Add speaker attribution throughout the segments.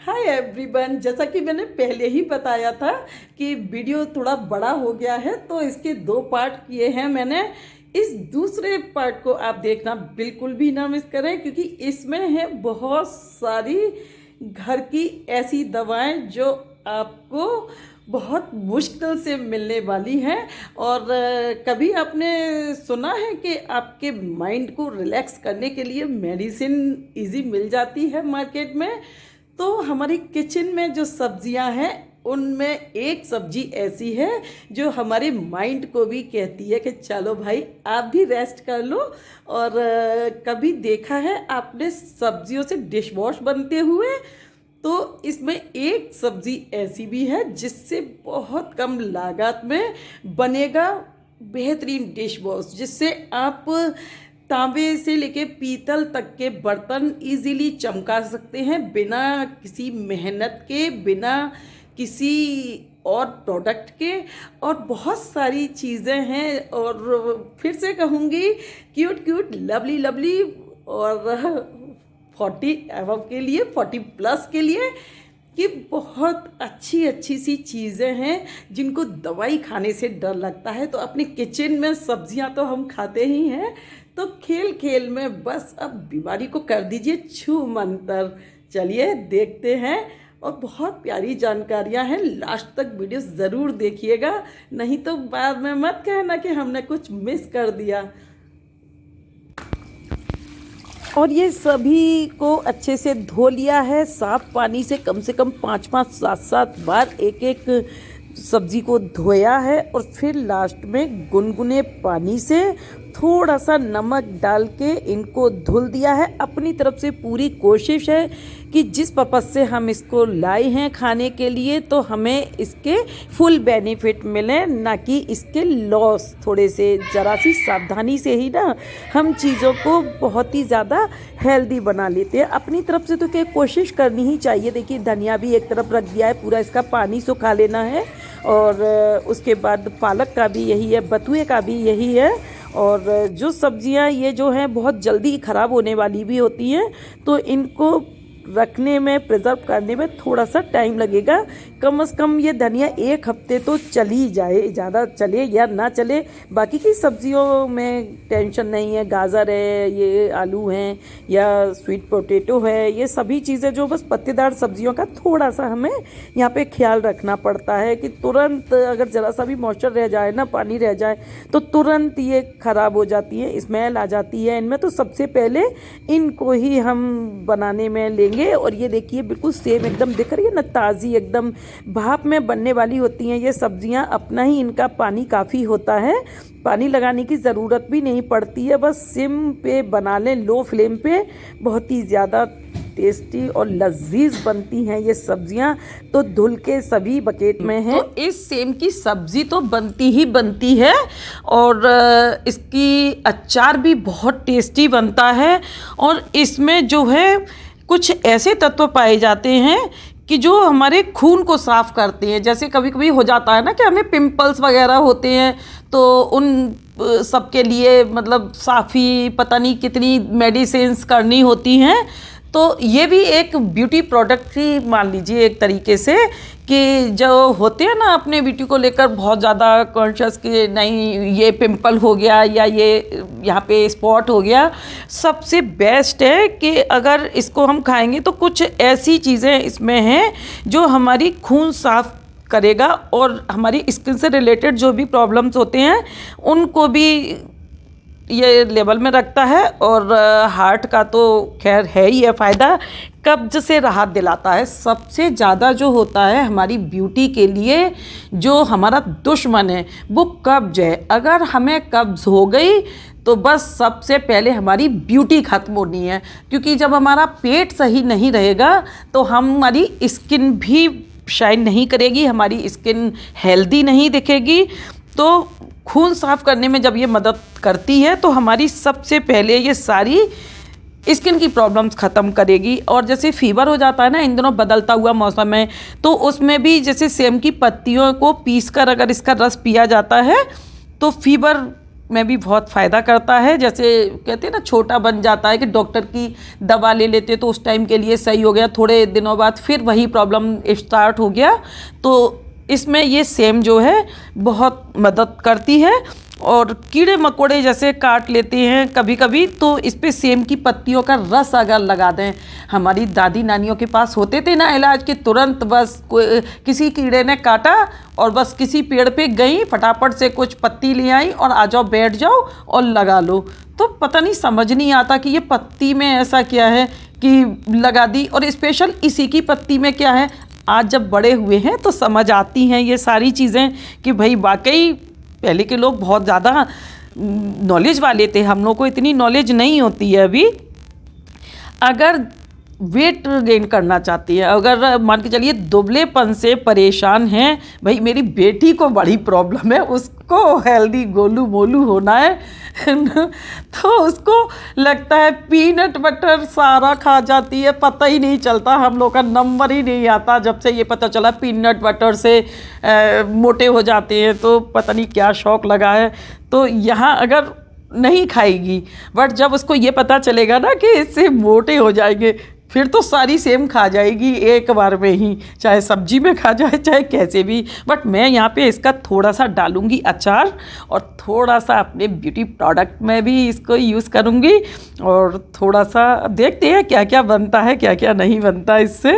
Speaker 1: Hi everyone, जैसा कि मैंने पहले ही बताया था कि वीडियो थोड़ा बड़ा हो गया है तो इसके दो पार्ट किए हैं मैंने। इस दूसरे पार्ट को आप देखना बिल्कुल भी ना मिस करें, क्योंकि इसमें है बहुत सारी घर की ऐसी दवाएं जो आपको बहुत मुश्किल से मिलने वाली हैं। और कभी आपने सुना है कि आपके माइंड को रिलैक्स करने के लिए मेडिसिन इजी मिल जाती है मार्केट में? तो हमारी किचन में जो सब्जियां हैं उनमें एक सब्जी ऐसी है जो हमारे माइंड को भी कहती है कि चलो भाई आप भी रेस्ट कर लो। और कभी देखा है आपने सब्जियों से डिश वॉश बनते हुए? तो इसमें एक सब्जी ऐसी भी है जिससे बहुत कम लागत में बनेगा बेहतरीन डिश वॉश, जिससे आप तांबे से लेके पीतल तक के बर्तन इजीली चमका सकते हैं बिना किसी मेहनत के, बिना किसी और प्रोडक्ट के। और बहुत सारी चीज़ें हैं, और फिर से कहूँगी क्यूट क्यूट लवली लवली, और 40 एबव के लिए, 40 प्लस के लिए, कि बहुत अच्छी अच्छी सी चीज़ें हैं जिनको दवाई खाने से डर लगता है। तो अपनी किचन में सब्जियां तो हम खाते ही हैं, तो खेल खेल में बस अब बीमारी को कर दीजिए छू मंतर। चलिए देखते हैं, और बहुत प्यारी जानकारियां हैं, लास्ट तक वीडियो ज़रूर देखिएगा, नहीं तो बाद में मत कहना कि हमने कुछ मिस कर दिया। और ये सभी को अच्छे से धो लिया है साफ पानी से कम 5-5 7-7 बार एक एक सब्जी को धोया है। और फिर लास्ट में गुनगुने पानी से थोड़ा सा नमक डाल के इनको धुल दिया है। अपनी तरफ से पूरी कोशिश है कि जिस पर्पज़ से हम इसको लाए हैं खाने के लिए, तो हमें इसके फुल बेनिफिट मिले, ना कि इसके लॉस। थोड़े से ज़रा सी सावधानी से ही ना हम चीज़ों को बहुत ही ज़्यादा हेल्दी बना लेते हैं। अपनी तरफ से तो क्या कोशिश करनी ही चाहिए। देखिए धनिया भी एक तरफ रख दिया है, पूरा इसका पानी सुखा लेना है। और उसके बाद पालक का भी यही है, बथुए का भी यही है। और जो सब्जियां ये जो हैं बहुत जल्दी ख़राब होने वाली भी होती हैं, तो इनको रखने में, प्रिजर्व करने में थोड़ा सा टाइम लगेगा। कम से कम ये धनिया 1 हफ्ते तो चली जाए, ज़्यादा चले या ना चले। बाकी की सब्जियों में टेंशन नहीं है, गाजर है, ये आलू हैं, या स्वीट पोटैटो है, ये सभी चीज़ें जो बस पत्तेदार सब्जियों का थोड़ा सा हमें यहाँ पे ख्याल रखना पड़ता है कि तुरंत अगर ज़रा सा भी मॉइस्चर रह जाए ना, पानी रह जाए, तो तुरंत ये ख़राब हो जाती है, स्मेल आ जाती है इनमें। तो सबसे पहले इनको ही हम बनाने में लेंगे। और ये देखिए बिल्कुल सेम एकदम दिख रही है ना, ताज़ी एकदम भाप में बनने वाली होती हैं ये सब्जियां। अपना ही इनका पानी काफ़ी होता है, पानी लगाने की ज़रूरत भी नहीं पड़ती है, बस सिम पे बना लें, लो फ्लेम पे। बहुत ही ज़्यादा टेस्टी और लजीज बनती हैं ये सब्जियां। तो धुल के सभी बकेट में हैं। तो इस सेम की सब्जी तो बनती ही बनती है, और इसकी अचार भी बहुत टेस्टी बनता है। और इसमें जो है कुछ ऐसे तत्व पाए जाते हैं कि जो हमारे खून को साफ़ करते हैं। जैसे कभी कभी हो जाता है ना कि हमें पिंपल्स वगैरह होते हैं, तो उन सबके लिए मतलब साफ़ी पता नहीं कितनी मेडिसिन्स करनी होती हैं। तो ये भी एक ब्यूटी प्रोडक्ट ही मान लीजिए एक तरीके से, कि जो होते हैं ना अपने ब्यूटी को लेकर बहुत ज़्यादा कॉन्शियस कि नहीं ये पिंपल हो गया या ये यहाँ पे स्पॉट हो गया। सबसे बेस्ट है कि अगर इसको हम खाएंगे तो कुछ ऐसी चीज़ें इसमें हैं जो हमारी खून साफ करेगा, और हमारी स्किन से रिलेटेड जो भी प्रॉब्लम्स होते हैं उनको भी ये लेवल में रखता है। और हार्ट का तो खैर है ही है फ़ायदा, कब्ज से राहत दिलाता है। सबसे ज़्यादा जो होता है हमारी ब्यूटी के लिए, जो हमारा दुश्मन है वो कब्ज है। अगर हमें कब्ज हो गई तो बस सबसे पहले हमारी ब्यूटी ख़त्म होनी है, क्योंकि जब हमारा पेट सही नहीं रहेगा तो हमारी स्किन भी शाइन नहीं करेगी, हमारी स्किन हेल्दी नहीं दिखेगी। तो खून साफ करने में जब ये मदद करती है तो हमारी सबसे पहले ये सारी स्किन की प्रॉब्लम्स ख़त्म करेगी। और जैसे फीवर हो जाता है ना इन दिनों बदलता हुआ मौसम है, तो उसमें भी जैसे सेम की पत्तियों को पीसकर अगर इसका रस पिया जाता है तो फीवर में भी बहुत फ़ायदा करता है। जैसे कहते हैं ना, छोटा बन जाता है कि डॉक्टर की दवा ले लेते तो उस टाइम के लिए सही हो गया, थोड़े दिनों बाद फिर वही प्रॉब्लम स्टार्ट हो गया। तो इसमें ये सेम जो है बहुत मदद करती है। और कीड़े मकोड़े जैसे काट लेते हैं कभी कभी, तो इस पे सेम की पत्तियों का रस अगर लगा दें, हमारी दादी नानियों के पास होते थे ना इलाज के, तुरंत बस किसी कीड़े ने काटा और बस किसी पेड़ पे गई, फटाफट से कुछ पत्ती ले आई और आ जाओ, बैठ जाओ और लगा लो। तो पता नहीं, समझ नहीं आता कि ये पत्ती में ऐसा क्या है कि लगा दी, और स्पेशल इसी की पत्ती में क्या है। आज जब बड़े हुए हैं तो समझ आती हैं ये सारी चीज़ें कि भाई वाकई पहले के लोग बहुत ज़्यादा नॉलेज वाले थे, हम लोग को इतनी नॉलेज नहीं होती है अभी। अगर वेट गेन करना चाहती है, अगर मान के चलिए दुबलेपन से परेशान हैं, भाई मेरी बेटी को बड़ी प्रॉब्लम है, उसको हेल्दी गोलू मोलू होना है तो उसको लगता है पीनट बटर सारा खा जाती है, पता ही नहीं चलता, हम लोग का नंबर ही नहीं आता जब से ये पता चला पीनट बटर से मोटे हो जाते हैं। तो पता नहीं क्या शौक लगा है। तो यहाँ अगर नहीं खाएगी, बट जब उसको ये पता चलेगा ना कि इससे मोटे हो जाएंगे, फिर तो सारी सेम खा जाएगी एक बार में ही, चाहे सब्जी में खा जाए चाहे कैसे भी। बट मैं यहाँ पे इसका थोड़ा सा डालूंगी अचार, और थोड़ा सा अपने ब्यूटी प्रोडक्ट में भी इसको यूज़ करूँगी, और थोड़ा सा देखते हैं क्या क्या बनता है क्या क्या नहीं बनता इससे।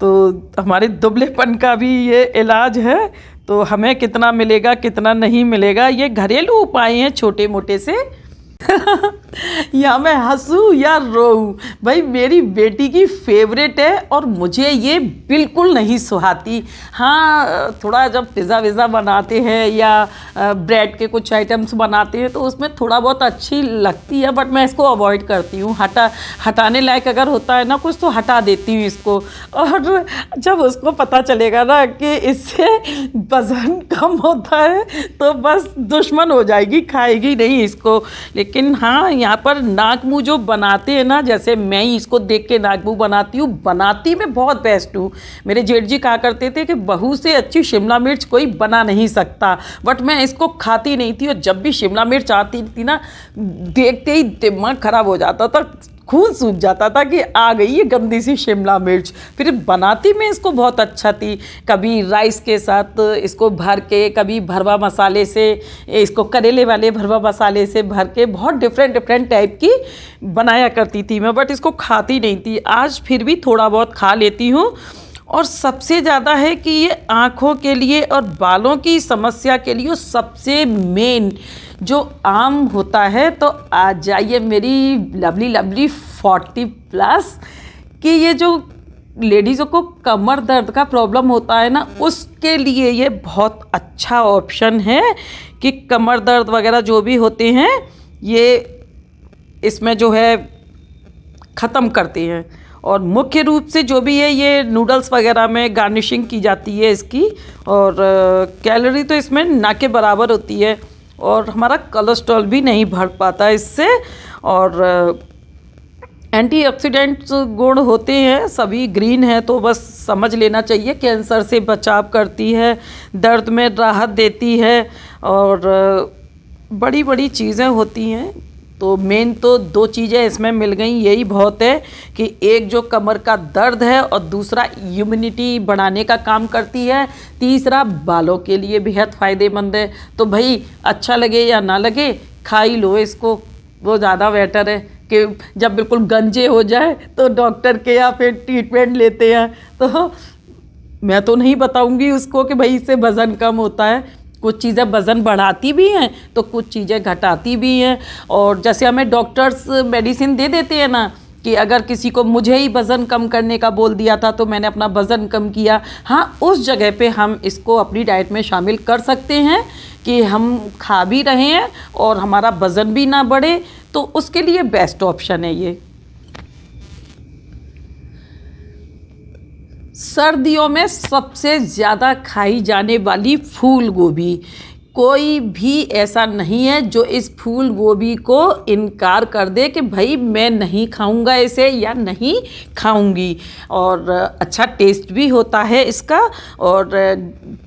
Speaker 1: तो हमारे दुबलेपन का भी ये इलाज है। तो हमें कितना मिलेगा कितना नहीं मिलेगा, ये घरेलू उपाय हैं छोटे मोटे से या मैं हंसूँ या रोऊँ, भाई मेरी बेटी की फेवरेट है और मुझे ये बिल्कुल नहीं सुहाती। हाँ, थोड़ा जब पिज़्ज़ा विज़्ज़ा बनाते हैं या ब्रेड के कुछ आइटम्स बनाते हैं तो उसमें थोड़ा बहुत अच्छी लगती है, बट मैं इसको अवॉइड करती हूँ। हटाने लायक अगर होता है ना कुछ तो हटा देती हूँ इसको। और जब उसको पता चलेगा ना कि इससे वज़न कम होता है तो बस दुश्मन हो जाएगी, खाएगी नहीं इसको। लेकिन हाँ, यहाँ पर नाक मुँह जो बनाते हैं ना, जैसे मैं ही इसको देख के नाक मुँह बनाती हूँ, बनाती मैं बहुत बेस्ट हूँ। मेरे जेठ जी कहा करते थे कि बहू से अच्छी शिमला मिर्च कोई बना नहीं सकता, बट मैं इसको खाती नहीं थी। और जब भी शिमला मिर्च आती थी ना, देखते ही दिमाग खराब हो जाता था, खून सूख जाता था कि आ गई ये गंदी सी शिमला मिर्च। फिर बनाती मैं इसको बहुत अच्छा थी, कभी राइस के साथ इसको भर के, कभी भरवा मसाले से, इसको करेले वाले भरवा मसाले से भर के, बहुत डिफरेंट टाइप की बनाया करती थी मैं, बट इसको खाती नहीं थी। आज फिर भी थोड़ा बहुत खा लेती हूँ। और सबसे ज़्यादा है कि ये आँखों के लिए और बालों की समस्या के लिए सबसे मेन जो आम होता है। तो आ जाइए मेरी लवली 40+ कि ये जो लेडीज़ों को कमर दर्द का प्रॉब्लम होता है ना, उसके लिए ये बहुत अच्छा ऑप्शन है कि कमर दर्द वगैरह जो भी होते हैं ये इसमें जो है ख़त्म करते हैं। और मुख्य रूप से जो भी है ये नूडल्स वगैरह में गार्निशिंग की जाती है इसकी, और कैलोरी तो इसमें ना के बराबर होती है, और हमारा कोलेस्ट्रॉल भी नहीं बढ़ पाता इससे। और एंटीऑक्सीडेंट्स गुण होते हैं, सभी ग्रीन है, तो बस समझ लेना चाहिए कैंसर से बचाव करती है, दर्द में राहत देती है, और बड़ी बड़ी चीज़ें होती हैं। तो मेन तो 2 चीज़ें इसमें मिल गई, यही बहुत है कि एक जो कमर का दर्द है और दूसरा इम्यूनिटी बढ़ाने का काम करती है, तीसरा बालों के लिए बेहद फ़ायदेमंद है। तो भाई अच्छा लगे या ना लगे, खा ही लो इसको, वो ज़्यादा बेटर है कि जब बिल्कुल गंजे हो जाए तो डॉक्टर के या फिर ट्रीटमेंट लेते हैं। तो मैं तो नहीं बताऊंगी उसको कि भाई इससे वज़न कम होता है। कुछ चीज़ें वज़न बढ़ाती भी हैं तो कुछ चीज़ें घटाती भी हैं। और जैसे हमें डॉक्टर्स मेडिसिन दे देते हैं ना कि अगर किसी को मुझे ही वज़न कम करने का बोल दिया था तो मैंने अपना वज़न कम किया, हाँ उस जगह पे हम इसको अपनी डाइट में शामिल कर सकते हैं कि हम खा भी रहे हैं और हमारा वज़न भी ना बढ़े, तो उसके लिए बेस्ट ऑप्शन है ये। सर्दियों में सबसे ज़्यादा खाई जाने वाली फूल गोभी, कोई भी ऐसा नहीं है जो इस फूल गोभी को इनकार कर दे कि भाई मैं नहीं खाऊंगा इसे या नहीं खाऊंगी। और अच्छा टेस्ट भी होता है इसका। और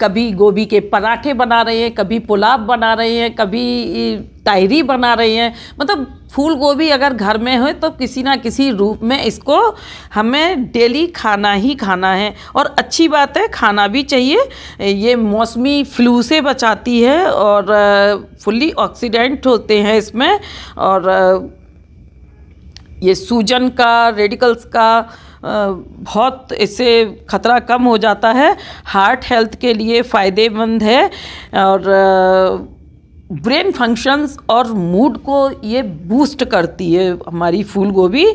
Speaker 1: कभी गोभी के पराठे बना रहे हैं, कभी पुलाव बना रहे हैं, कभी तायरी बना रही हैं। मतलब फूल गोभी अगर घर में हो तो किसी ना किसी रूप में इसको हमें डेली खाना ही खाना है, और अच्छी बात है, खाना भी चाहिए। ये मौसमी फ्लू से बचाती है और फुल्ली ऑक्सीडेंट होते हैं इसमें, और ये सूजन का, रेडिकल्स का बहुत इससे ख़तरा कम हो जाता है। हार्ट हेल्थ के लिए फ़ायदेमंद है, और ब्रेन फंक्शंस और मूड को ये बूस्ट करती है हमारी फूल गोभी।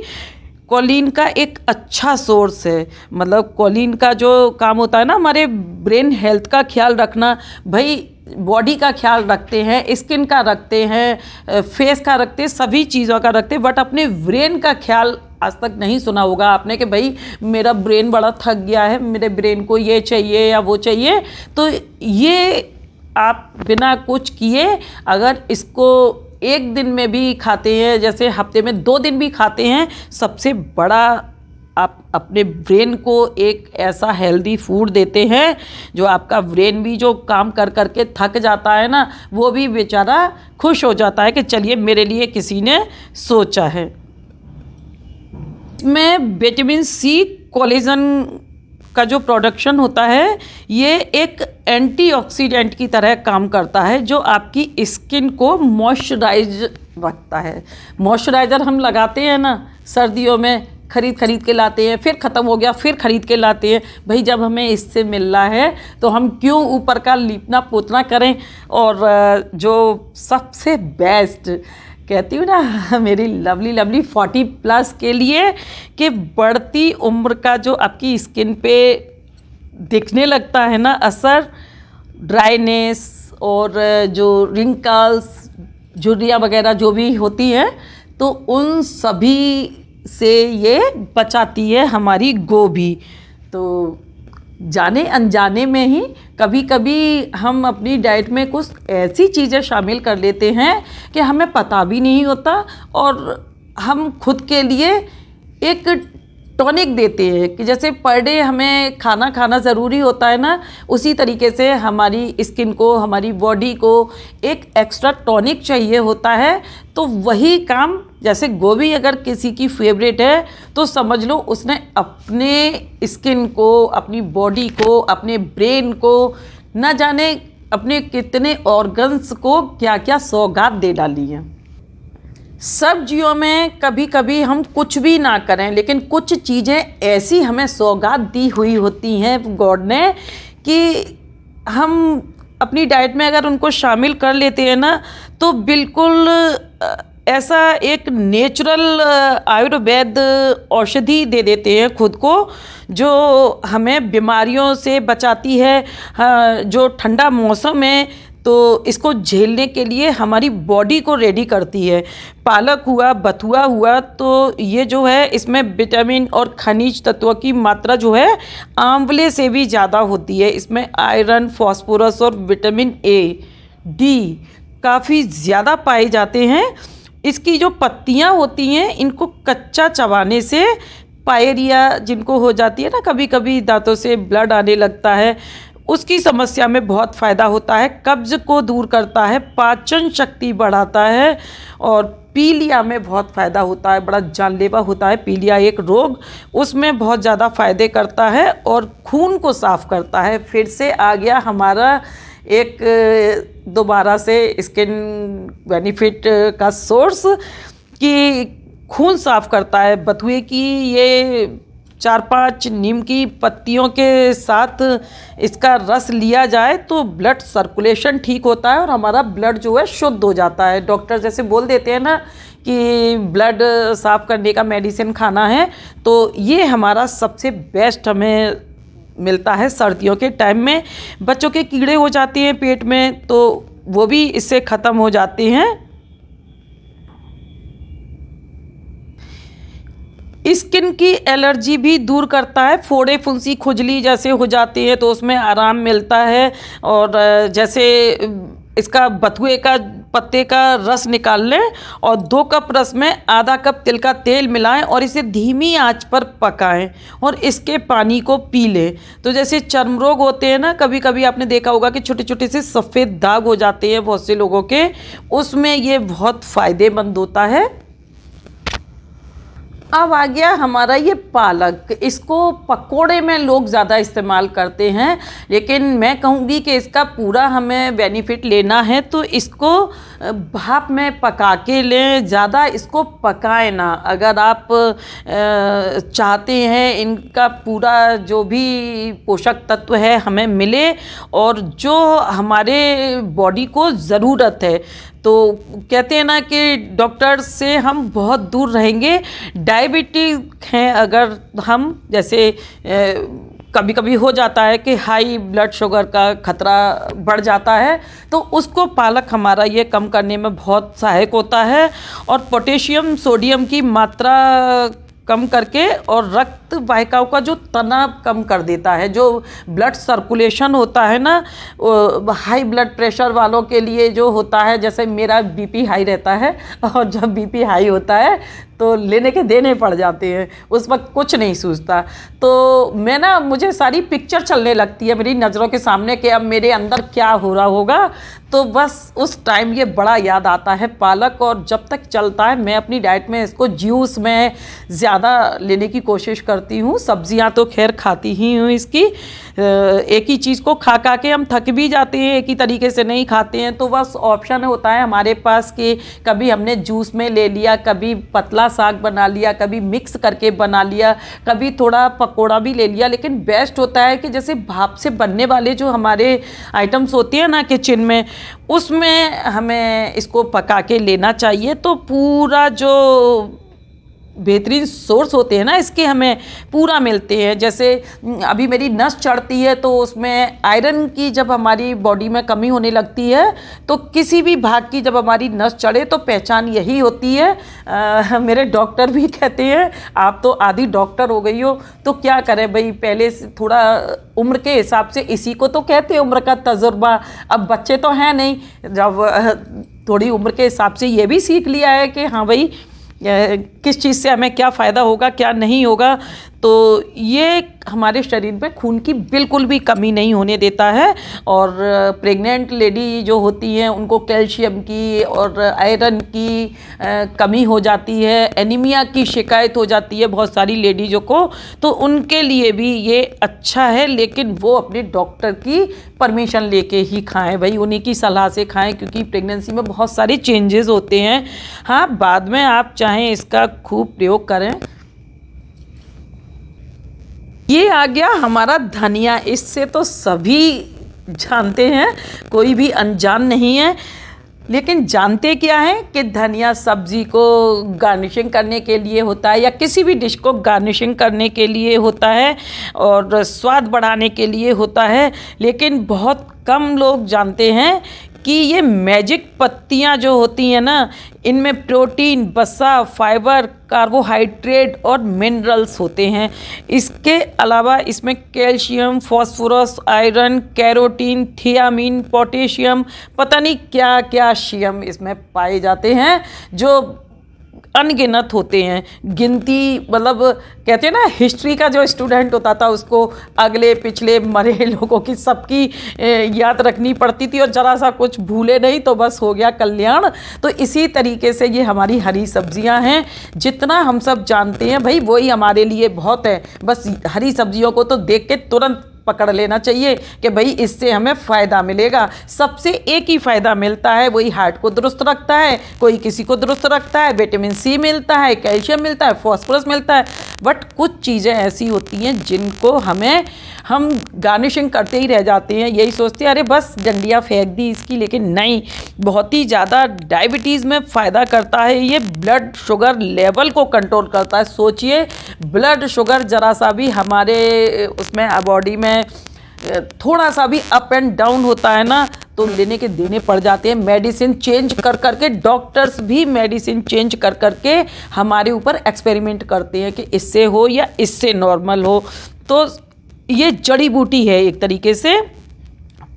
Speaker 1: कोलिन का एक अच्छा सोर्स है। मतलब कोलिन का जो काम होता है ना, हमारे ब्रेन हेल्थ का ख्याल रखना, भाई बॉडी का ख्याल रखते हैं, स्किन का रखते हैं, फेस का रखते हैं, सभी चीज़ों का रखते हैं, बट अपने ब्रेन का ख्याल आज तक नहीं सुना होगा आपने कि भाई मेरा ब्रेन बड़ा थक गया है, मेरे ब्रेन को ये चाहिए या वो चाहिए। तो ये आप बिना कुछ किए अगर इसको एक दिन में भी खाते हैं, जैसे हफ्ते में 2 दिन भी खाते हैं, सबसे बड़ा आप अपने ब्रेन को एक ऐसा हेल्दी फूड देते हैं जो आपका ब्रेन भी जो काम कर कर के थक जाता है ना, वो भी बेचारा खुश हो जाता है कि चलिए मेरे लिए किसी ने सोचा है। में विटामिन सी, कोलेजन का जो प्रोडक्शन होता है, ये एक एंटीऑक्सीडेंट की तरह काम करता है जो आपकी स्किन को मॉइस्चराइज रखता है। मॉइस्चराइज़र हम लगाते हैं ना सर्दियों में, खरीद के लाते हैं, फिर ख़त्म हो गया फिर ख़रीद के लाते हैं। भाई जब हमें इससे मिल रहा है तो हम क्यों ऊपर का लीपना पोतना करें। और जो सबसे बेस्ट कहती हूँ ना मेरी लवली 40+ के लिए, कि बढ़ती उम्र का जो आपकी स्किन पे दिखने लगता है ना असर, ड्राइनेस और जो रिंकल्स, झुर्रियाँ वगैरह जो भी होती हैं, तो उन सभी से ये बचाती है हमारी गोभी। तो जाने अनजाने में ही कभी कभी हम अपनी डाइट में कुछ ऐसी चीज़ें शामिल कर लेते हैं कि हमें पता भी नहीं होता, और हम खुद के लिए एक टॉनिक देते हैं कि जैसे पर डे हमें खाना ज़रूरी होता है ना, उसी तरीके से हमारी स्किन को, हमारी बॉडी को एक एक्स्ट्रा टॉनिक चाहिए होता है। तो वही काम, जैसे गोभी अगर किसी की फेवरेट है तो समझ लो उसने अपने स्किन को, अपनी बॉडी को, अपने ब्रेन को, न जाने अपने कितने ऑर्गन्स को क्या क्या सौगात दे डाली है। सब्जियों में कभी कभी हम कुछ भी ना करें, लेकिन कुछ चीज़ें ऐसी हमें सौगात दी हुई होती हैं गॉड ने, कि हम अपनी डाइट में अगर उनको शामिल कर लेते हैं ना, तो बिल्कुल ऐसा एक नेचुरल आयुर्वेद औषधि दे देते हैं खुद को, जो हमें बीमारियों से बचाती है। जो ठंडा मौसम है तो इसको झेलने के लिए हमारी बॉडी को रेडी करती है। पालक हुआ, बथुआ हुआ, तो ये जो है इसमें विटामिन और खनिज तत्वों की मात्रा जो है आंवले से भी ज़्यादा होती है। इसमें आयरन, फास्फोरस और विटामिन ए, डी काफ़ी ज़्यादा पाए जाते हैं। इसकी जो पत्तियां होती हैं, इनको कच्चा चबाने से पायरिया जिनको हो जाती है ना, कभी कभी दांतों से ब्लड आने लगता है, उसकी समस्या में बहुत फ़ायदा होता है। कब्ज़ को दूर करता है, पाचन शक्ति बढ़ाता है, और पीलिया में बहुत फ़ायदा होता है। बड़ा जानलेवा होता है पीलिया एक रोग, उसमें बहुत ज़्यादा फ़ायदे करता है और खून को साफ़ करता है। फिर से आ गया हमारा एक दोबारा से स्किन बेनिफिट का सोर्स, कि खून साफ़ करता है। बथुए की ये 4-5 नीम की पत्तियों के साथ इसका रस लिया जाए तो ब्लड सर्कुलेशन ठीक होता है और हमारा ब्लड जो है शुद्ध हो जाता है। डॉक्टर जैसे बोल देते हैं ना कि ब्लड साफ़ करने का मेडिसिन खाना है, तो ये हमारा सबसे बेस्ट हमें मिलता है सर्दियों के टाइम में। बच्चों के कीड़े हो जाते हैं पेट में, तो वो भी इससे ख़त्म हो जाते हैं। स्किन की एलर्जी भी दूर करता है। फोड़े, फुंसी, खुजली जैसे हो जाती है तो उसमें आराम मिलता है। और जैसे इसका बथुए का पत्ते का रस निकाल लें और 2 कप रस में आधा कप तिल का तेल मिलाएं और इसे धीमी आंच पर पकाएं और इसके पानी को पी लें। तो जैसे चर्म रोग होते हैं ना, कभी कभी आपने देखा होगा कि छोटे छोटे से सफ़ेद दाग हो जाते हैं बहुत से लोगों के, उसमें ये बहुत फ़ायदेमंद होता है। अब आ गया हमारा ये पालक। इसको पकोड़े में लोग ज़्यादा इस्तेमाल करते हैं, लेकिन मैं कहूँगी कि इसका पूरा हमें बेनिफिट लेना है तो इसको भाप में पका के लें, ज़्यादा इसको पकाएं ना। अगर आप चाहते हैं इनका पूरा जो भी पोषक तत्व है हमें मिले और जो हमारे बॉडी को ज़रूरत है, तो कहते हैं ना कि डॉक्टर से हम बहुत दूर रहेंगे। डायबिटीज़ हैं अगर हम, जैसे कभी कभी हो जाता है कि हाई ब्लड शुगर का खतरा बढ़ जाता है, तो उसको पालक हमारा ये कम करने में बहुत सहायक होता है और पोटेशियम सोडियम की मात्रा कम करके और रक्त वाहिकाओं का जो तनाव कम कर देता है। जो ब्लड सर्कुलेशन होता है ना, हाई ब्लड प्रेशर वालों के लिए जो होता है, जैसे मेरा बीपी हाई रहता है और जब बीपी हाई होता है तो लेने के देने पड़ जाते हैं, उस वक्त कुछ नहीं सूझता। तो मैं ना, मुझे सारी पिक्चर चलने लगती है मेरी नज़रों के सामने कि अब मेरे अंदर क्या हो रहा होगा, तो बस उस टाइम ये बड़ा याद आता है पालक। और जब तक चलता है मैं अपनी डाइट में इसको जूस में ज़्यादा लेने की कोशिश करती हूँ। सब्जियाँ तो खैर खाती ही हूँ इसकी, एक ही चीज़ को खा खा के हम थक भी जाते हैं, एक ही तरीके से नहीं खाते हैं, तो बस ऑप्शन होता है हमारे पास कि कभी हमने जूस में ले लिया, कभी पतला साग बना लिया, कभी मिक्स करके बना लिया, कभी थोड़ा पकोड़ा भी ले लिया। लेकिन बेस्ट होता है कि जैसे भाप से बनने वाले जो हमारे आइटम्स होते हैं ना किचन में, उसमें हमें इसको पका के लेना चाहिए। तो पूरा जो बेहतरीन सोर्स होते हैं ना इसके, हमें पूरा मिलते हैं। जैसे अभी मेरी नस चढ़ती है तो उसमें आयरन की जब हमारी बॉडी में कमी होने लगती है, तो किसी भी भाग की जब हमारी नस चढ़े तो पहचान यही होती है। मेरे डॉक्टर भी कहते हैं आप तो आधी डॉक्टर हो गई हो। तो क्या करें भाई, पहले से थोड़ा उम्र के हिसाब से, इसी को तो कहते हैं उम्र का तजुर्बा। अब बच्चे तो हैं नहीं, जब थोड़ी उम्र के हिसाब से ये भी सीख लिया है कि हाँ भाई किस चीज़ से हमें क्या फ़ायदा होगा क्या नहीं होगा। तो ये हमारे शरीर में खून की बिल्कुल भी कमी नहीं होने देता है। और प्रेग्नेंट लेडी जो होती हैं उनको कैल्शियम की और आयरन की कमी हो जाती है, एनीमिया की शिकायत हो जाती है बहुत सारी लेडीज़ों को, तो उनके लिए भी ये अच्छा है। लेकिन वो अपने डॉक्टर की परमिशन लेके ही खाएं भाई, उन्हीं की सलाह से खाएं, क्योंकि प्रेगनेंसी में बहुत सारे चेंजेस होते हैं। हाँ, बाद में आप चाहें इसका खूब प्रयोग करें। ये आ गया हमारा धनिया। इससे तो सभी जानते हैं, कोई भी अनजान नहीं है। लेकिन जानते क्या है कि धनिया सब्जी को गार्निशिंग करने के लिए होता है, या किसी भी डिश को गार्निशिंग करने के लिए होता है और स्वाद बढ़ाने के लिए होता है। लेकिन बहुत कम लोग जानते हैं कि ये मैजिक पत्तियाँ जो होती हैं ना, इनमें प्रोटीन, वसा, फाइबर, कार्बोहाइड्रेट और मिनरल्स होते हैं। इसके अलावा इसमें calcium, phosphorus, iron, carotene, thiamine, potassium, पता नहीं क्या क्या शियम इसमें पाए जाते हैं, जो अनगिनत होते हैं। गिनती, मतलब कहते हैं ना, हिस्ट्री का जो स्टूडेंट होता था उसको अगले पिछले मरे लोगों की सबकी याद रखनी पड़ती थी, और ज़रा सा कुछ भूले नहीं तो बस हो गया कल्याण। तो इसी तरीके से ये हमारी हरी सब्जियां हैं, जितना हम सब जानते हैं भाई वही हमारे लिए बहुत है। बस हरी सब्जियों को तो देख के तुरंत पकड़ लेना चाहिए कि भाई इससे हमें फ़ायदा मिलेगा। सबसे एक ही फ़ायदा मिलता है, वही हार्ट को दुरुस्त रखता है, कोई किसी को दुरुस्त रखता है, विटामिन सी मिलता है, कैल्शियम मिलता है, फास्फोरस मिलता है। बट कुछ चीज़ें ऐसी होती हैं जिनको हम गार्निशिंग करते ही रह जाते हैं, यही सोचते हैं अरे बस डंडियाँ फेंक दी इसकी। लेकिन नहीं, बहुत ही ज़्यादा डायबिटीज़ में फ़ायदा करता है। ये ब्लड शुगर लेवल को कंट्रोल करता है। सोचिए, ब्लड शुगर ज़रा सा भी हमारे उसमें बॉडी में थोड़ा सा भी अप एंड डाउन होता है ना, तो लेने के देने पड़ जाते हैं। मेडिसिन चेंज कर करके, डॉक्टर्स भी मेडिसिन चेंज कर करके हमारे ऊपर एक्सपेरिमेंट करते हैं कि इससे हो या इससे नॉर्मल हो। तो ये जड़ी बूटी है एक तरीके से।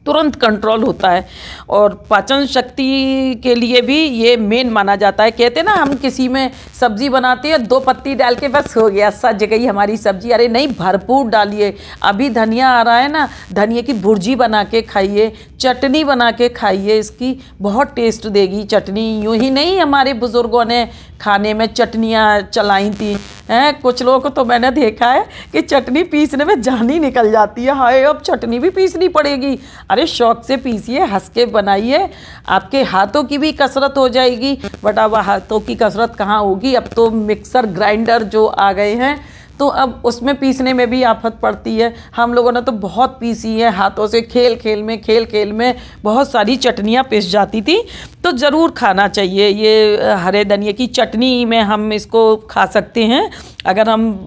Speaker 1: तुरंत कंट्रोल होता है। और पाचन शक्ति के लिए भी ये मेन माना जाता है। कहते हैं ना, हम किसी में सब्जी बनाते हैं 2 पत्ती डाल के बस हो गया, सज गई हमारी सब्जी। अरे नहीं, भरपूर डालिए। अभी धनिया आ रहा है ना, धनिया की भुर्जी बना के खाइए, चटनी बना के खाइए, इसकी बहुत टेस्ट देगी चटनी। यूँ ही नहीं, हमारे बुज़ुर्गों ने खाने में चटनियाँ चलाई थी हैं। कुछ लोगों को तो मैंने देखा है कि चटनी पीसने में जान ही निकल जाती है। हाय, अब चटनी भी पीसनी पड़ेगी। अरे शौक से पीसिए, हंस के बनाइए, आपके हाथों की भी कसरत हो जाएगी। बट अब हाथों की कसरत कहाँ होगी, अब तो मिक्सर ग्राइंडर जो आ गए हैं, तो अब उसमें पीसने में भी आफत पड़ती है। हम लोगों ने तो बहुत पीसी है हाथों से, खेल खेल में बहुत सारी चटनियाँ पिस जाती थी। तो ज़रूर खाना चाहिए ये हरे धनिए की चटनी में, हम इसको खा सकते हैं अगर हम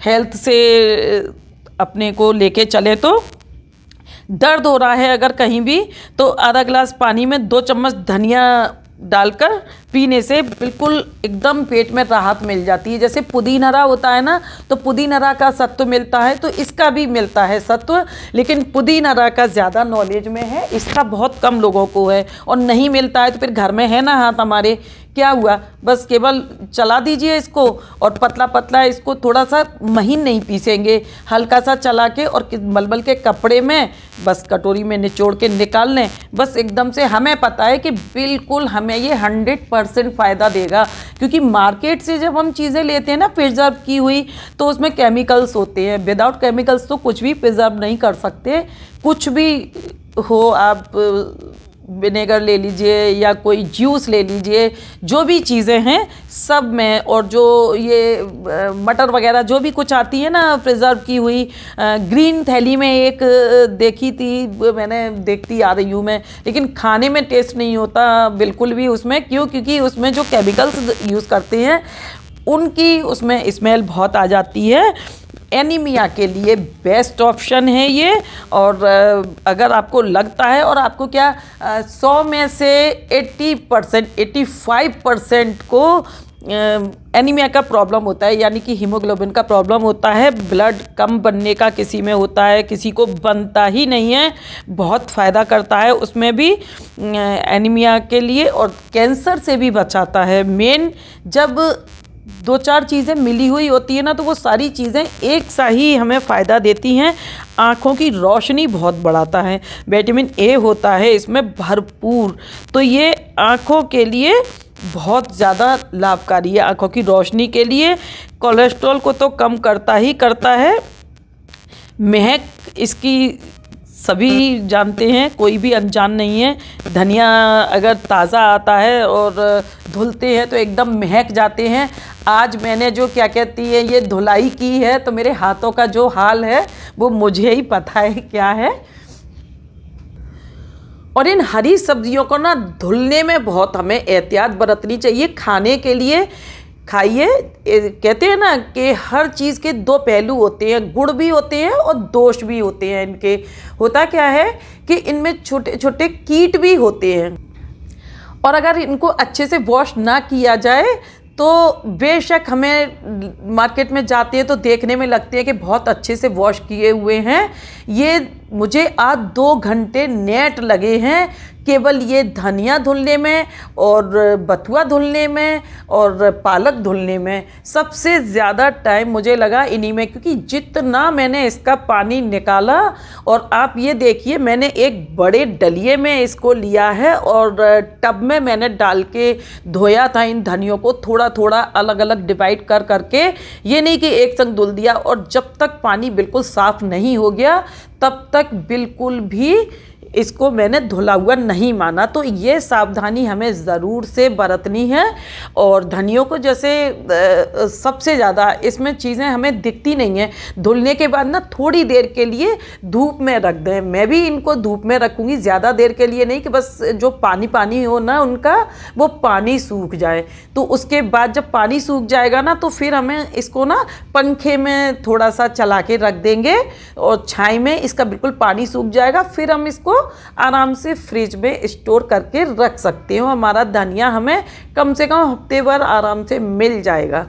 Speaker 1: हेल्थ से अपने को लेके चले। तो दर्द हो रहा है अगर कहीं भी, तो आधा गिलास पानी में 2 चम्मच धनिया डालकर पीने से बिल्कुल एकदम पेट में राहत मिल जाती है। जैसे पुदीन हरा होता है ना, तो पुदीन हरा का सत्व मिलता है, तो इसका भी मिलता है सत्व। लेकिन पुदीन हरा का ज़्यादा नॉलेज में है, इसका बहुत कम लोगों को है। और नहीं मिलता है तो फिर घर में है ना हाथ हमारे, क्या हुआ, बस केवल चला दीजिए इसको, और पतला पतला इसको, थोड़ा सा महीन नहीं पीसेंगे, हल्का सा चला के और मलमल के कपड़े में बस कटोरी में निचोड़ के निकाल लें। बस एकदम से हमें पता है कि बिल्कुल हमें ये 100% फ़ायदा देगा। क्योंकि मार्केट से जब हम चीज़ें लेते हैं ना प्रिजर्व की हुई, तो उसमें केमिकल्स होते हैं। विदाउट केमिकल्स तो कुछ भी प्रिजर्व नहीं कर सकते। कुछ भी हो, आप विनेगर ले लीजिए या कोई जूस ले लीजिए, जो भी चीज़ें हैं सब में। और जो ये मटर वगैरह जो भी कुछ आती है ना प्रिजर्व की हुई, ग्रीन थैली में एक देखी थी मैंने, देखती आ रही हूँ मैं, लेकिन खाने में टेस्ट नहीं होता बिल्कुल भी उसमें। क्यों? क्योंकि उसमें जो केमिकल्स यूज़ करते हैं उनकी उसमें स्मेल बहुत आ जाती है। एनीमिया के लिए बेस्ट ऑप्शन है ये। और अगर आपको लगता है, और आपको क्या 100 में से 80% 85% को एनीमिया का प्रॉब्लम होता है, यानी कि हीमोग्लोबिन का प्रॉब्लम होता है, ब्लड कम बनने का किसी में होता है, किसी को बनता ही नहीं है। बहुत फ़ायदा करता है उसमें भी एनीमिया के लिए, और कैंसर से भी बचाता है। मेन जब 2-4 चीज़ें मिली हुई होती है ना, तो वो सारी चीज़ें एक सा ही हमें फ़ायदा देती हैं। आँखों की रोशनी बहुत बढ़ाता है, विटामिन ए होता है इसमें भरपूर, तो ये आँखों के लिए बहुत ज़्यादा लाभकारी है। आँखों की रोशनी के लिए, कोलेस्ट्रॉल को तो कम करता ही करता है। महक इसकी सभी जानते हैं, कोई भी अनजान नहीं है। धनिया अगर ताज़ा आता है और धुलते हैं तो एकदम महक जाते हैं। आज मैंने जो क्या कहती है ये धुलाई की है, तो मेरे हाथों का जो हाल है वो मुझे ही पता है क्या है। और इन हरी सब्जियों को ना धुलने में बहुत हमें एहतियात बरतनी चाहिए। खाने के लिए खाइए, कहते हैं ना कि हर चीज़ के 2 पहलू होते हैं, गुण भी होते हैं और दोष भी होते हैं इनके। होता क्या है कि इनमें छोटे छोटे कीट भी होते हैं, और अगर इनको अच्छे से वॉश ना किया जाए तो बेशक हमें मार्केट में जाते हैं तो देखने में लगते हैं कि बहुत अच्छे से वॉश किए हुए हैं। ये मुझे आज 2 घंटे नेट लगे हैं केवल ये धनिया धुलने में और बथुआ धुलने में और पालक धुलने में। सबसे ज़्यादा टाइम मुझे लगा इन्हीं में, क्योंकि जितना मैंने इसका पानी निकाला, और आप ये देखिए मैंने एक बड़े डलिए में इसको लिया है और टब में मैंने डाल के धोया था इन धनियों को, थोड़ा थोड़ा अलग अलग डिवाइड कर करके। ये नहीं कि एक संग धुल दिया, और जब तक पानी बिल्कुल साफ़ नहीं हो गया तब तक बिल्कुल भी इसको मैंने धुला हुआ नहीं माना। तो ये सावधानी हमें ज़रूर से बरतनी है। और धनियों को जैसे सबसे ज़्यादा इसमें चीज़ें हमें दिखती नहीं हैं, धुलने के बाद ना थोड़ी देर के लिए धूप में रख दें। मैं भी इनको धूप में रखूँगी, ज़्यादा देर के लिए नहीं, कि बस जो पानी पानी हो ना उनका, वो पानी सूख जाए। तो उसके बाद जब पानी सूख जाएगा ना, तो फिर हमें इसको ना पंखे में थोड़ा सा चला के रख देंगे और छाई में इसका बिल्कुल पानी सूख जाएगा। फिर हम इसको आराम से फ्रिज में स्टोर करके रख सकते हो। हमारा धनिया हमें कम से कम हफ्ते भर आराम से मिल जाएगा।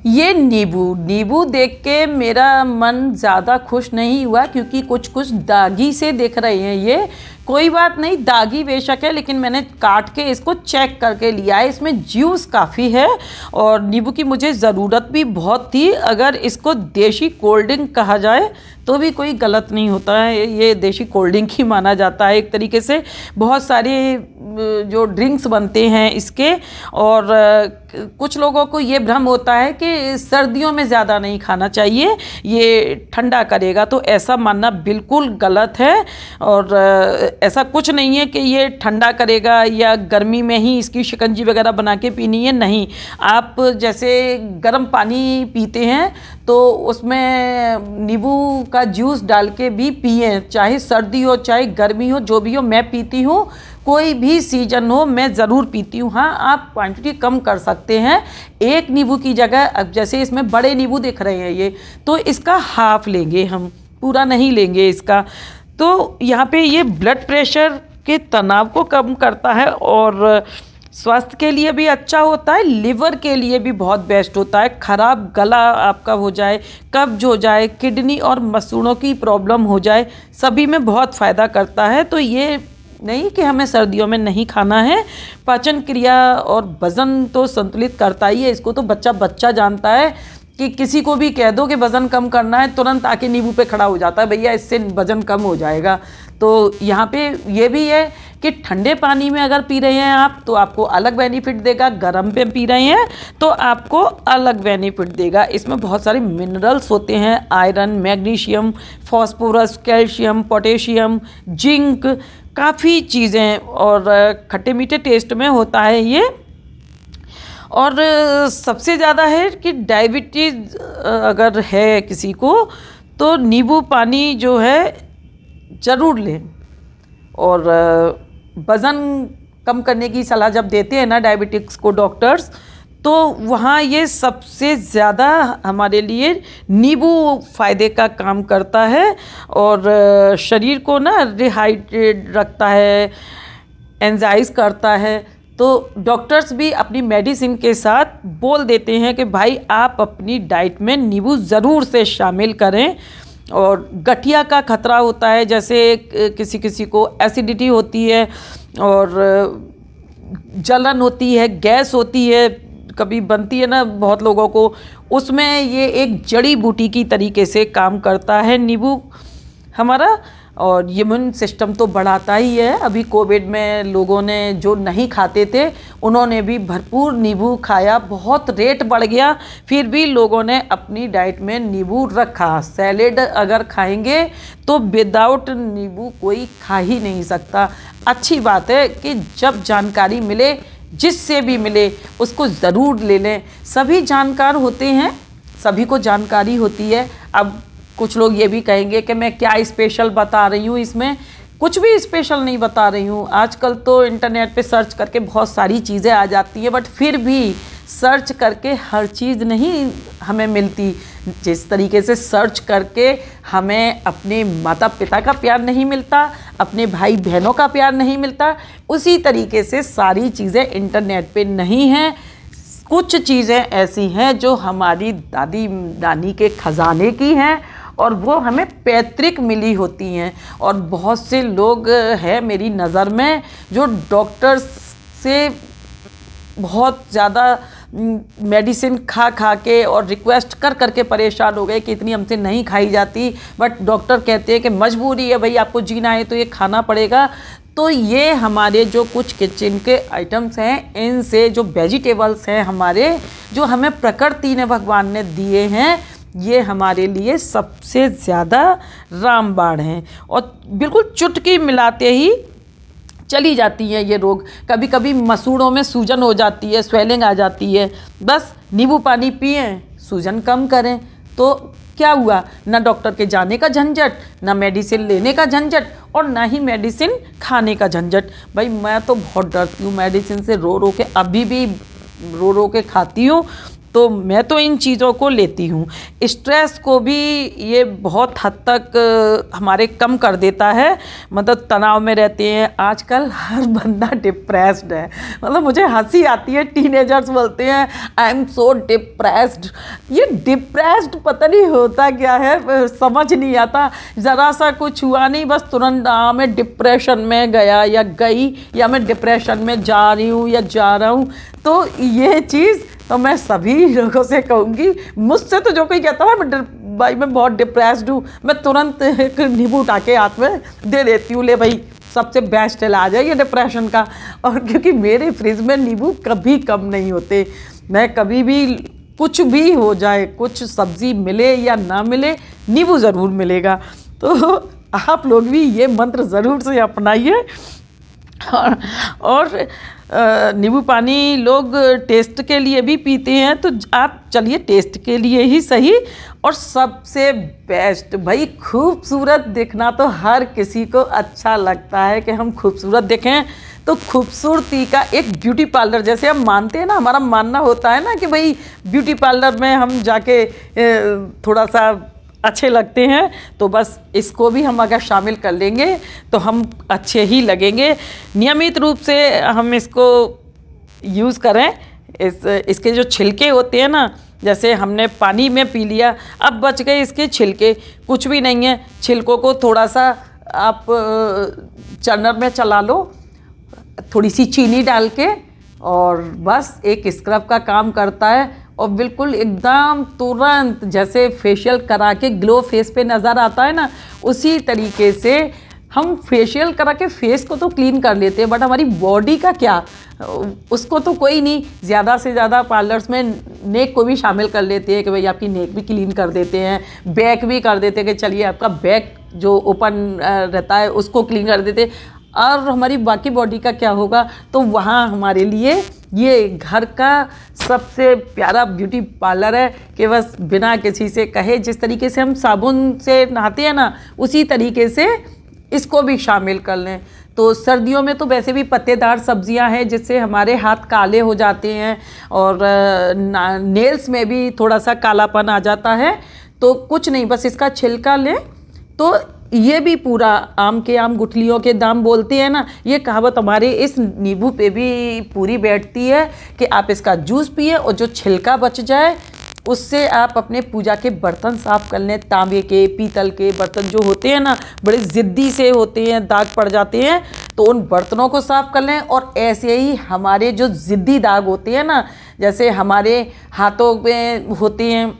Speaker 1: ये नींबू नींबू देख के मेरा मन ज़्यादा खुश नहीं हुआ, क्योंकि कुछ कुछ दागी से दिख रहे हैं। ये कोई बात नहीं, दागी बेशक है, लेकिन मैंने काट के इसको चेक करके लिया है। इसमें जूस काफ़ी है और नींबू की मुझे ज़रूरत भी बहुत थी। अगर इसको देशी कोल्ड ड्रिंक कहा जाए तो भी कोई गलत नहीं होता है, ये देशी कोल्ड ड्रिंक ही माना जाता है एक तरीके से। बहुत सारे जो ड्रिंक्स बनते हैं इसके, और कुछ लोगों को ये भ्रम होता है कि सर्दियों में ज़्यादा नहीं खाना चाहिए, ये ठंडा करेगा, तो ऐसा मानना बिल्कुल गलत है। और ऐसा कुछ नहीं है कि ये ठंडा करेगा या गर्मी में ही इसकी शिकंजी वगैरह बना के पीनी है, नहीं। आप जैसे गर्म पानी पीते हैं तो उसमें नींबू का जूस डाल के भी पिए, चाहे सर्दी हो चाहे गर्मी हो, जो भी हो। मैं पीती हूँ, कोई भी सीजन हो मैं ज़रूर पीती हूँ। हाँ, आप क्वांटिटी कम कर सकते हैं। एक नींबू की जगह, अब जैसे इसमें बड़े नींबू दिख रहे हैं ये, तो इसका हाफ लेंगे हम, पूरा नहीं लेंगे इसका। तो यहाँ पे ये ब्लड प्रेशर के तनाव को कम करता है और स्वास्थ्य के लिए भी अच्छा होता है, लिवर के लिए भी बहुत बेस्ट होता है। ख़राब गला आपका हो जाए, कब्ज हो जाए, किडनी और मसूड़ों की प्रॉब्लम हो जाए, सभी में बहुत फ़ायदा करता है। तो ये नहीं कि हमें सर्दियों में नहीं खाना है। पाचन क्रिया और वज़न तो संतुलित करता ही है, इसको तो बच्चा बच्चा जानता है कि किसी को भी कह दो कि वज़न कम करना है, तुरंत आके नींबू पे खड़ा हो जाता है, भैया इससे वज़न कम हो जाएगा। तो यहाँ पे ये भी है कि ठंडे पानी में अगर पी रहे हैं आप तो आपको अलग बेनिफिट देगा, गर्म पे पी रहे हैं तो आपको अलग बेनिफिट देगा। इसमें बहुत सारे मिनरल्स होते हैं, iron, magnesium, phosphorus, calcium, potassium, zinc, काफ़ी चीज़ें, और खट्टे मीठे टेस्ट में होता है ये। और सबसे ज़्यादा है कि डायबिटीज़ अगर है किसी को तो नींबू पानी जो है ज़रूर लें। और वज़न कम करने की सलाह जब देते हैं ना डायबिटिक्स को डॉक्टर्स, तो वहाँ ये सबसे ज़्यादा हमारे लिए नींबू फ़ायदे का काम करता है और शरीर को ना रिहाइड्रेट रखता है, एंजाइज करता है। तो डॉक्टर्स भी अपनी मेडिसिन के साथ बोल देते हैं कि भाई आप अपनी डाइट में नींबू ज़रूर से शामिल करें। और गठिया का खतरा होता है, जैसे किसी किसी को एसिडिटी होती है और जलन होती है, गैस होती है, कभी बनती है ना बहुत लोगों को, उसमें ये एक जड़ी बूटी की तरीके से काम करता है नींबू हमारा। और इम्यून सिस्टम तो बढ़ाता ही है। अभी कोविड में लोगों ने जो नहीं खाते थे उन्होंने भी भरपूर नींबू खाया, बहुत रेट बढ़ गया, फिर भी लोगों ने अपनी डाइट में नींबू रखा। सैलेड अगर खाएंगे तो विदाउट नींबू कोई खा ही नहीं सकता। अच्छी बात है कि जब जानकारी मिले, जिससे भी मिले उसको ज़रूर ले लें। सभी जानकार होते हैं, सभी को जानकारी होती है। अब कुछ लोग ये भी कहेंगे कि मैं क्या स्पेशल बता रही हूँ, इसमें कुछ भी स्पेशल नहीं बता रही हूँ। आजकल तो इंटरनेट पे सर्च करके बहुत सारी चीज़ें आ जाती हैं, बट फिर भी सर्च करके हर चीज़ नहीं हमें मिलती। जिस तरीके से सर्च करके हमें अपने माता पिता का प्यार नहीं मिलता, अपने भाई बहनों का प्यार नहीं मिलता, उसी तरीके से सारी चीज़ें इंटरनेट पे नहीं हैं। कुछ चीज़ें ऐसी हैं जो हमारी दादी नानी के ख़जाने की हैं और वो हमें पैतृक मिली होती हैं। और बहुत से लोग हैं मेरी नज़र में जो डॉक्टर से बहुत ज़्यादा मेडिसिन खा खा के और रिक्वेस्ट कर करके परेशान हो गए कि इतनी हमसे नहीं खाई जाती, बट डॉक्टर कहते हैं कि मजबूरी है भाई, आपको जीना है तो ये खाना पड़ेगा। तो ये हमारे जो कुछ किचन के आइटम्स हैं, इनसे जो वेजिटेबल्स हैं हमारे, जो हमें प्रकृति ने भगवान ने दिए हैं, ये हमारे लिए सबसे ज़्यादा रामबाण हैं। और बिल्कुल चुटकी मिलाते ही चली जाती हैं ये रोग। कभी कभी मसूड़ों में सूजन हो जाती है, स्वेलिंग आ जाती है, बस नींबू पानी पिएं, सूजन कम करें, तो क्या हुआ? ना डॉक्टर के जाने का झंझट, ना मेडिसिन लेने का झंझट, और ना ही मेडिसिन खाने का झंझट। भाई मैं तो बहुत डरती हूँ मेडिसिन से, रो रो के, अभी भी रो रो के खाती हूँ। तो मैं तो इन चीज़ों को लेती हूँ। स्ट्रेस को भी ये बहुत हद तक हमारे कम कर देता है। मतलब तनाव में रहते हैं, आजकल हर बंदा डिप्रेस्ड है। मतलब मुझे हंसी आती है, टीनेजर्स बोलते हैं आई एम सो डिप्रेस्ड। ये डिप्रेस्ड पता नहीं होता क्या है, समझ नहीं आता। ज़रा सा कुछ हुआ नहीं, बस तुरंत मैं डिप्रेशन में गया या गई, या मैं डिप्रेशन में जा रही हूँ या जा रहा हूँ। तो ये चीज़ तो मैं सभी लोगों से कहूँगी, मुझसे तो जो कोई कहता है भाई मैं बहुत डिप्रेस्ड हूँ, मैं तुरंत एक नींबू उठा के हाथ में दे देती हूँ, ले भाई सबसे बेस्ट इलाज है ये डिप्रेशन का। और क्योंकि मेरे फ्रिज में नींबू कभी कम नहीं होते, मैं कभी भी कुछ भी हो जाए, कुछ सब्ज़ी मिले या ना मिले, नींबू ज़रूर मिलेगा। तो आप लोग भी ये मंत्र ज़रूर से अपनाइए। और नींबू पानी लोग टेस्ट के लिए भी पीते हैं, तो आप चलिए टेस्ट के लिए ही सही। और सबसे बेस्ट भाई, खूबसूरत दिखना तो हर किसी को अच्छा लगता है कि हम खूबसूरत दिखें। तो खूबसूरती का एक ब्यूटी पार्लर, जैसे हम मानते हैं ना, हमारा मानना होता है ना कि भाई ब्यूटी पार्लर में हम जाके थोड़ा सा अच्छे लगते हैं, तो बस इसको भी हम अगर शामिल कर लेंगे तो हम अच्छे ही लगेंगे। नियमित रूप से हम इसको यूज़ करें। इसके जो छिलके होते हैं ना, जैसे हमने पानी में पी लिया, अब बच गए इसके छिलके, कुछ भी नहीं है। छिलकों को थोड़ा सा आप चर्नर में चला लो, थोड़ी सी चीनी डाल के, और बस एक स्क्रब का काम करता है। और बिल्कुल एकदम तुरंत जैसे फेशियल करा के ग्लो फेस पे नज़र आता है ना, उसी तरीके से हम फेशियल करा के फेस को तो क्लीन कर लेते हैं, बट हमारी बॉडी का क्या, उसको तो कोई नहीं। ज़्यादा से ज़्यादा पार्लर्स में नेक को भी शामिल कर लेते हैं कि भाई आपकी नेक भी क्लीन कर देते हैं, बैक भी कर देते हैं कि चलिए आपका बैक जो ओपन रहता है उसको क्लीन कर देते हैं। और हमारी बाकी बॉडी का क्या होगा, तो वहाँ हमारे लिए ये घर का सबसे प्यारा ब्यूटी पार्लर है कि बस बिना किसी से कहे, जिस तरीके से हम साबुन से नहाते हैं ना, उसी तरीके से इसको भी शामिल कर लें। तो सर्दियों में तो वैसे भी पत्तेदार सब्जियां हैं जिससे हमारे हाथ काले हो जाते हैं, और नेल्स में भी थोड़ा सा कालापन आ जाता है। तो कुछ नहीं, बस इसका छिलका लें। तो ये भी पूरा आम के आम गुठलियों के दाम बोलते हैं ना, ये कहावत हमारे इस नींबू पे भी पूरी बैठती है कि आप इसका जूस पिए और जो छिलका बच जाए उससे आप अपने पूजा के बर्तन साफ़ कर लें। तांबे के, पीतल के बर्तन जो होते हैं ना, बड़े ज़िद्दी से होते हैं, दाग पड़ जाते हैं, तो उन बर्तनों को साफ़ कर लें। और ऐसे ही हमारे जो ज़िद्दी दाग होते हैं ना, जैसे हमारे हाथों में होते हैं,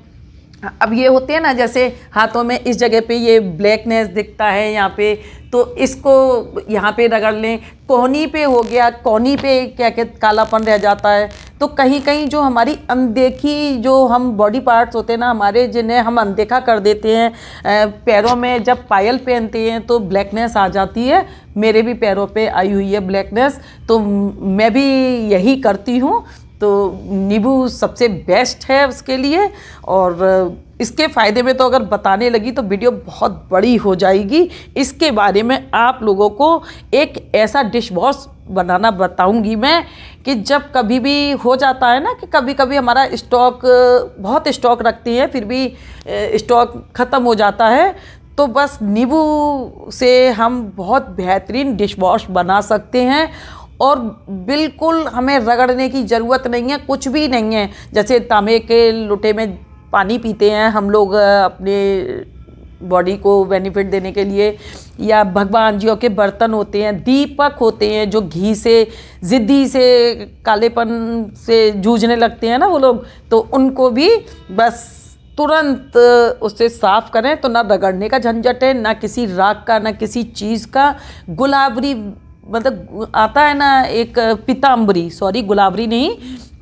Speaker 1: अब ये होते हैं ना, जैसे हाथों में इस जगह पे ये ब्लैकनेस दिखता है यहाँ पे, तो इसको यहाँ पे रगड़ लें। कोहनी पे हो गया, कोहनी पे क्या क्या कालापन रह जाता है, तो कहीं कहीं जो हमारी अनदेखी, जो हम बॉडी पार्ट्स होते हैं ना हमारे, जिन्हें हम अनदेखा कर देते हैं, पैरों में जब पायल पहनते हैं तो ब्लैकनेस आ जाती है। मेरे भी पैरों पे आई हुई है ब्लैकनेस, तो मैं भी यही करती हूँ। तो नींबू सबसे बेस्ट है उसके लिए। और इसके फ़ायदे में तो अगर बताने लगी तो वीडियो बहुत बड़ी हो जाएगी। इसके बारे में आप लोगों को एक ऐसा डिश वॉश बनाना बताऊंगी मैं, कि जब कभी भी हो जाता है ना कि कभी कभी हमारा स्टॉक, बहुत स्टॉक रखते हैं फिर भी स्टॉक ख़त्म हो जाता है, तो बस नींबू से हम बहुत बेहतरीन डिश वॉश बना सकते हैं। और बिल्कुल हमें रगड़ने की ज़रूरत नहीं है, कुछ भी नहीं है। जैसे तांबे के लोटे में पानी पीते हैं हम लोग अपने बॉडी को बेनिफिट देने के लिए, या भगवान जियों के बर्तन होते हैं, दीपक होते हैं जो घी से, ज़िद्दी से, कालेपन से जूझने लगते हैं ना वो लोग, तो उनको भी बस तुरंत उससे साफ़ करें, तो ना रगड़ने का झंझट है, ना किसी राख का, ना किसी चीज़ का। गुलाबरी, मतलब आता है ना एक पीताम्बरी, सॉरी गुलाबरी नहीं,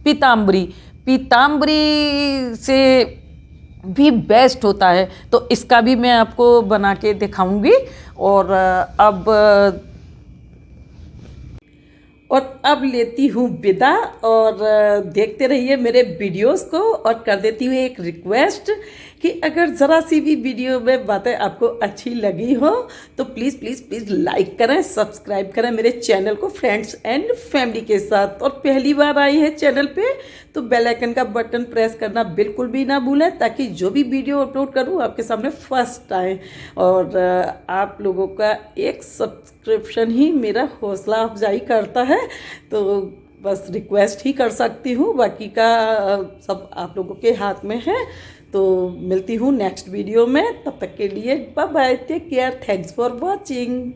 Speaker 1: पीताम्बरी, पीताम्बरी से भी बेस्ट होता है। तो इसका भी मैं आपको बना के दिखाऊंगी। और अब लेती हूँ विदा, और देखते रहिए मेरे वीडियोस को। और कर देती हूँ एक रिक्वेस्ट कि अगर ज़रा सी भी वीडियो में बातें आपको अच्छी लगी हो तो प्लीज़ प्लीज़ प्लीज़ लाइक करें, सब्सक्राइब करें मेरे चैनल को फ्रेंड्स एंड फैमिली के साथ। और पहली बार आई है चैनल पे तो बेल आइकन का बटन प्रेस करना बिल्कुल भी ना भूलें, ताकि जो भी वीडियो अपलोड करूँ आपके सामने फर्स्ट आए। और आप लोगों का एक सब्सक्रिप्शन ही मेरा हौसला अफजाई करता है, तो बस रिक्वेस्ट ही कर सकती हूँ, बाकी का सब आप लोगों के हाथ में है। तो मिलती हूँ नेक्स्ट वीडियो में, तब तक के लिए bye bye, take care, thanks for watching.